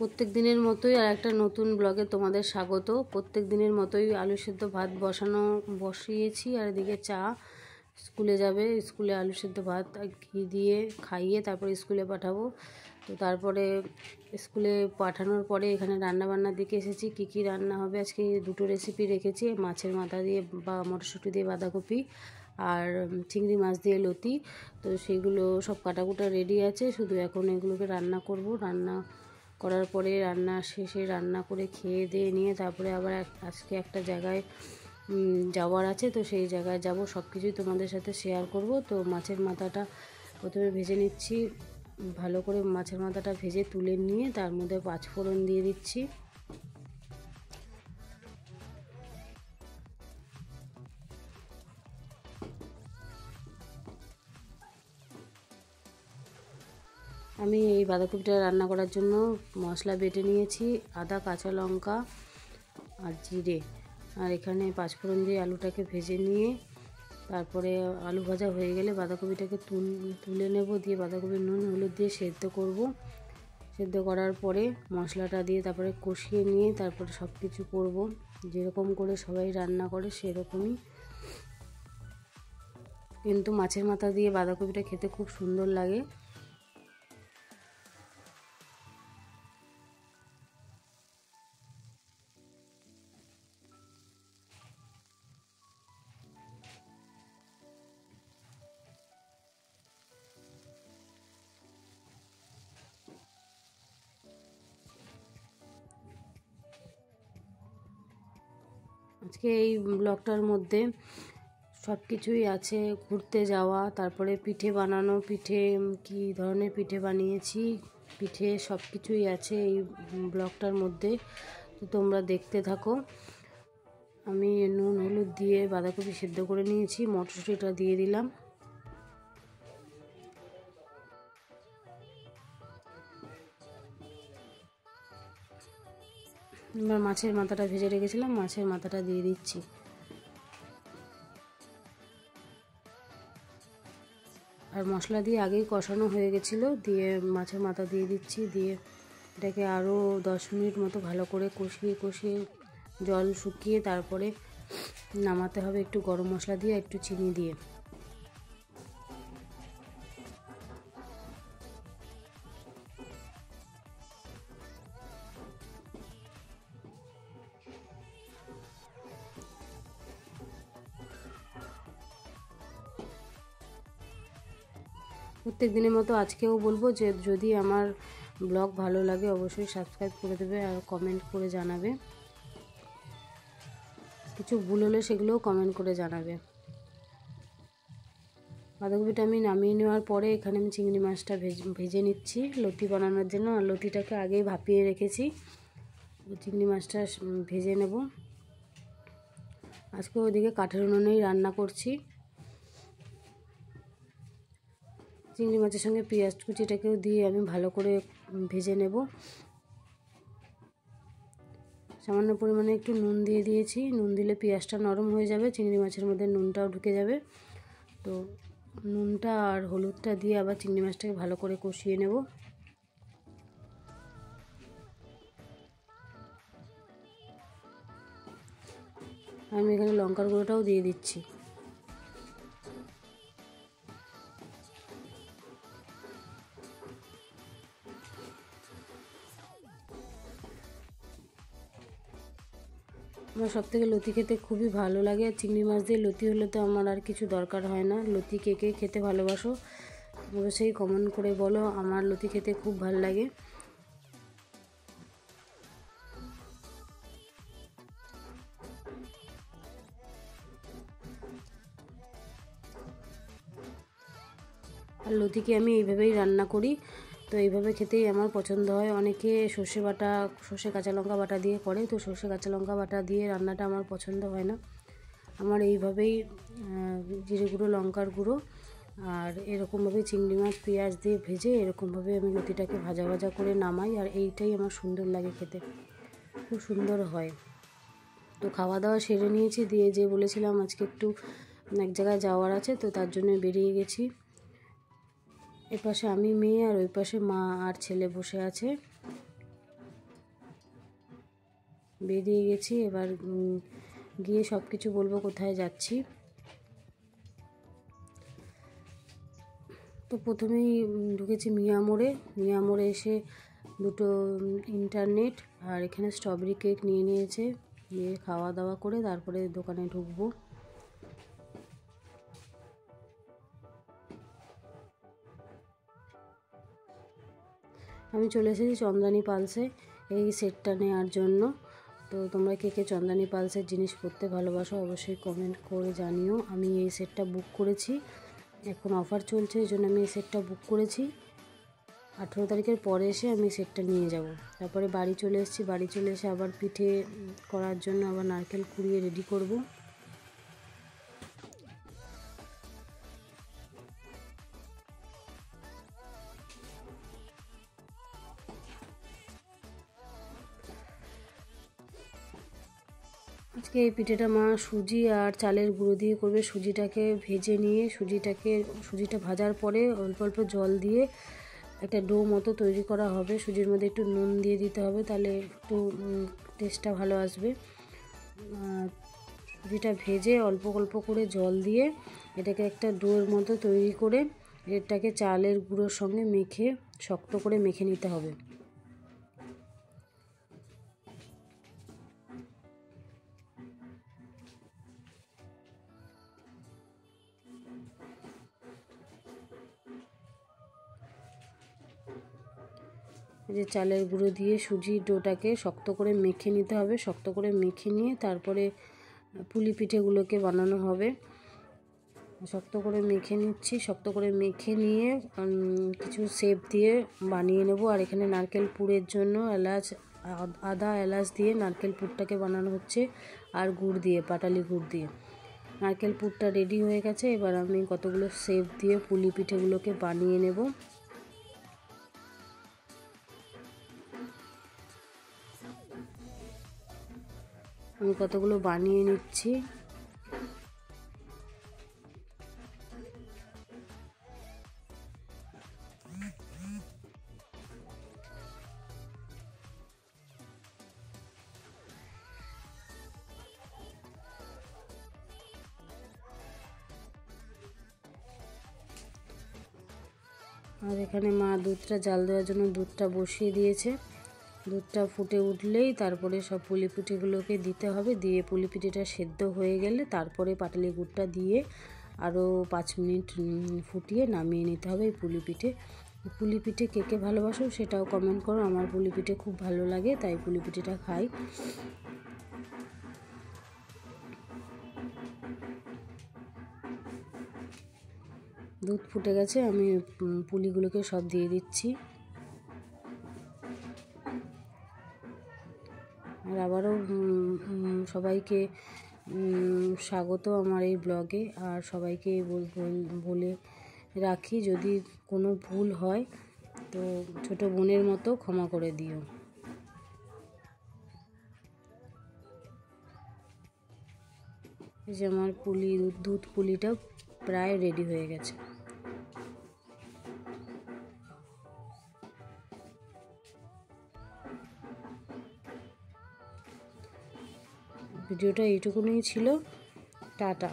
প্রত্যেক দিনের মতোই আর একটা নতুন ব্লগে তোমাদের স্বাগত। প্রত্যেক দিনের মতোই আলু সেদ্ধ ভাত বসিয়েছি, আর এদিকে চা। স্কুলে যাবে, স্কুলে আলু সেদ্ধ ভাত ঘি দিয়ে খাইয়ে তারপরে স্কুলে পাঠাবো। তো তারপরে স্কুলে পাঠানোর পরে এখানে রান্নাবান্নার দিকে এসেছি। কী রান্না হবে আজকে দুটো রেসিপি রেখেছি, মাছের মাথা দিয়ে বা মটরশুঁটি দিয়ে বাঁধাকপি, আর চিংড়ি মাছ দিয়ে লতি। তো সেগুলো সব কাটাকুটা রেডি আছে, শুধু এখন এগুলোকে রান্না করব। রান্না করার পরে রান্না শেষে রান্না করে খেয়ে দিয়ে নিয়ে তারপরে আবার আজকে একটা জায়গায় যাওয়ার আছে, তো সেই জায়গায় যাব। সব কিছুই তোমাদের সাথে শেয়ার করব। তো মাছের মাথাটা প্রথমে ভেজে নিচ্ছি, ভালো করে মাছের মাথাটা ভেজে তুলে নিয়ে তার মধ্যে পাঁচফোড়ন দিয়ে দিচ্ছি। আমি এই বাঁধাকপিটা রান্না করার জন্য মশলা বেটে নিয়েছি, আদা, কাঁচা লঙ্কা আর জিরে, আর এখানে পাঁচফোড়ন দিয়ে আলুটাকে ভেজে নিয়ে তারপরে আলু ভাজা হয়ে গেলে বাঁধাকপিটাকে তুলে নেব, দিয়ে বাঁধাকপি নুন হলুদ দিয়ে সেদ্ধ করব। সেদ্ধ করার পরে মশলাটা দিয়ে তারপরে কষিয়ে নিয়ে তারপরে সব কিছু করব, যেরকম করে সবাই রান্না করে সেরকমই। কিন্তু মাছের মাথা দিয়ে বাঁধাকপিটা খেতে খুব সুন্দর লাগে। আজকে এই ব্লগটার মধ্যে সব কিছুই আছে, ঘুরতে যাওয়া, তারপরে পিঠে বানানো, পিঠে কী ধরনের পিঠে বানিয়েছি, পিঠে সব কিছুই আছে এই ব্লগটার মধ্যে। তো তোমরা দেখতে থাকো। আমি নুন হলুদ দিয়ে বাঁধাকপি সেদ্ধ করে নিয়েছি, মটরশুঁটিটা দিয়ে দিলাম। এবার মাছের মাথাটা ভেজে রেখেছিলাম, মাছের মাথাটা দিয়ে দিচ্ছি। আর মশলা দিয়ে আগেই কষানো হয়ে গেছিলো, দিয়ে মাছের মাথা দিয়ে দিচ্ছি, দিয়ে এটাকে আরও 10 মিনিট মতো ভালো করে কষিয়ে জল শুকিয়ে তারপরে নামাতে হবে, একটু গরম মশলা দিয়ে একটু চিনি দিয়ে। প্রত্যেক দিনের মতো আজকেও বলবো যে যদি আমার ব্লগ ভালো লাগে অবশ্যই সাবস্ক্রাইব করে দেবে আর কমেন্ট করে জানাবে। কিছু ভুল হলে সেগুলোও কমেন্ট করে জানাবে। বাঁধাকপিটা আমি নামিয়ে নেওয়ার পরে এখানে আমি চিংড়ি মাছটা ভেজে নিচ্ছি লতি বানানোর জন্য। আর লতিটাকে আগেই ভাপিয়ে রেখেছি, চিংড়ি মাছটা ভেজে নেব। আজকে ওইদিকে কাঠের উনুনেই রান্না করছি। চিংড়ি মাছের সঙ্গে পেঁয়াজ কুচিটাকেও দিয়ে আমি ভালো করে ভেজে নেব। সামান্য পরিমাণে একটু নুন দিয়ে দিয়েছি, নুন দিলে পেঁয়াজটা নরম হয়ে যাবে, চিংড়ি মাছের মধ্যে নুনটাও ঢুকে যাবে। তো নুনটা আর হলুদটা দিয়ে আবার চিংড়ি মাছটাকে ভালো করে কষিয়ে নেব। আমি এখানে লঙ্কার গুঁড়োটাও দিয়ে দিচ্ছি। আমার সবথেকে লতি খেতে খুবই ভালো লাগে, আর চিংড়ি মাছ দিয়ে লতি হলে তো আমার আর কিছু দরকার হয় না। লতি কে কে খেতে ভালোবাসো অবশ্যই কমেন্ট করে বলো। আমার লতি খেতে খুব ভালো লাগে। আর লতিকে আমি এইভাবেই রান্না করি, তো এইভাবে খেতেই আমার পছন্দ হয়। অনেকে সর্ষে কাঁচা লঙ্কা বাটা দিয়ে করে, তো সর্ষে কাঁচা লঙ্কা বাটা দিয়ে রান্নাটা আমার পছন্দ হয় না। আমার এইভাবেই জিরে গুঁড়ো, লঙ্কার গুঁড়ো আর এরকমভাবে চিংড়ি মাছ পেঁয়াজ দিয়ে ভেজে এরকমভাবে আমি লতিটাকে ভাজা ভাজা করে নামাই, আর এইটাই আমার সুন্দর লাগে খেতে, খুব সুন্দর হয়। তো খাওয়া দাওয়া সেরে নিয়েছি, দিয়ে যে বলেছিলাম আজকে একটু এক জায়গায় যাওয়ার আছে, তো তার জন্য বেরিয়ে গেছি। এপাশে আমি মেয়ে আর ওই পাশে মা আর ছেলে বসে আছে। বেরিয়ে গেছি। এবার গিয়ে সব কিছু বলবো কোথায় যাচ্ছি। তো প্রথমেই ঢুকেছি মিয়া মোড়ে এসে দুটো ইন্টারনেট আর এখানে স্ট্রবেরি কেক নিয়ে নিয়েছে, নিয়ে খাওয়া দাওয়া করে তারপরে দোকানে ঢুকবো। আমি চলে এসেছি চন্দ্রানী পালসে এই সেটটা নেওয়ার জন্য। তো তোমরা কে কে চন্দ্রানী পালসের জিনিস পরতে ভালোবাসো অবশ্যই কমেন্ট করে জানিও। আমি এই সেটটা বুক করেছি, এখন অফার চলছে এই জন্য আমি এই সেটটা বুক করেছি। 18 তারিখের পরে এসে আমি সেটটা নিয়ে যাব। তারপরে বাড়ি চলে এসেছি, বাড়ি চলে এসে আবার পিঠে করার জন্য আবার নারকেল কুড়িয়ে রেডি করব। আজকে এই পিঠেটা মা সুজি আর চালের গুঁড়ো দিয়ে করবে। সুজিটাকে ভেজে নিয়ে সুজিটা ভাজার পরে অল্প অল্প জল দিয়ে একটা ডো মতো তৈরি করা হবে। সুজির মধ্যে একটু নুন দিয়ে দিতে হবে, তাহলে একটু টেস্টটা ভালো আসবে। সুজিটা ভেজে অল্প অল্প করে জল দিয়ে এটাকে একটা ডোর মতো তৈরি করে এটাকে চালের গুঁড়োর সঙ্গে মেখে শক্ত করে মেখে নিতে হবে। যে চালের গুঁড়ো দিয়ে সুজির ডোটাকে শক্ত করে মেখে নিতে হবে। শক্ত করে মেখে নিয়ে তারপরে পুলি পিঠেগুলোকে বানানো হবে। শক্ত করে মেখে নিচ্ছি, শক্ত করে মেখে নিয়ে কিছু শেপ দিয়ে বানিয়ে নেব। আর এখানে নারকেল পুরের জন্য আদা এলাচ দিয়ে নারকেল পুরটাকে বানানো হচ্ছে, আর গুড় দিয়ে, পাটালি গুড় দিয়ে। নারকেল পুরটা রেডি হয়ে গেছে, এবার আমি কতগুলো শেপ দিয়ে পুলি পিঠেগুলোকে বানিয়ে নেব। আমি কতগুলো বানিয়ে নিচ্ছি। আর এখানে মা দুধটা জাল দেওয়ার জন্য দুধটা বসিয়ে দিয়েছে। দুধটা ফুটে উঠলেই তারপরে সব পুলি পিঠেগুলোকে দিতে হবে। দিয়ে পুলি পিঠেটা সেদ্ধ হয়ে গেলে তারপরে পাটালি গুড়টা দিয়ে আরও 5 মিনিট ফুটিয়ে নামিয়ে নিতে হবে এই পুলি পিঠে কে কে ভালোবাসো সেটাও কমেন্ট করো। আমার পুলি পিঠে খুব ভালো লাগে, তাই পুলি পিঠেটা খাই। দুধ ফুটে গেছে, আমি পুলিগুলোকে সব দিয়ে দিচ্ছি। আর আবারও সবাইকে স্বাগত আমার এই ব্লগে। আর সবাইকে বলে রাখি, যদি কোনো ভুল হয় তো ছোট বোনের মতো ক্ষমা করে দিও। এই যে আমার দুধ পুলিটা প্রায় রেডি হয়ে গেছে। ভিডিওটা এইটুকুনি ছিল। টাটা।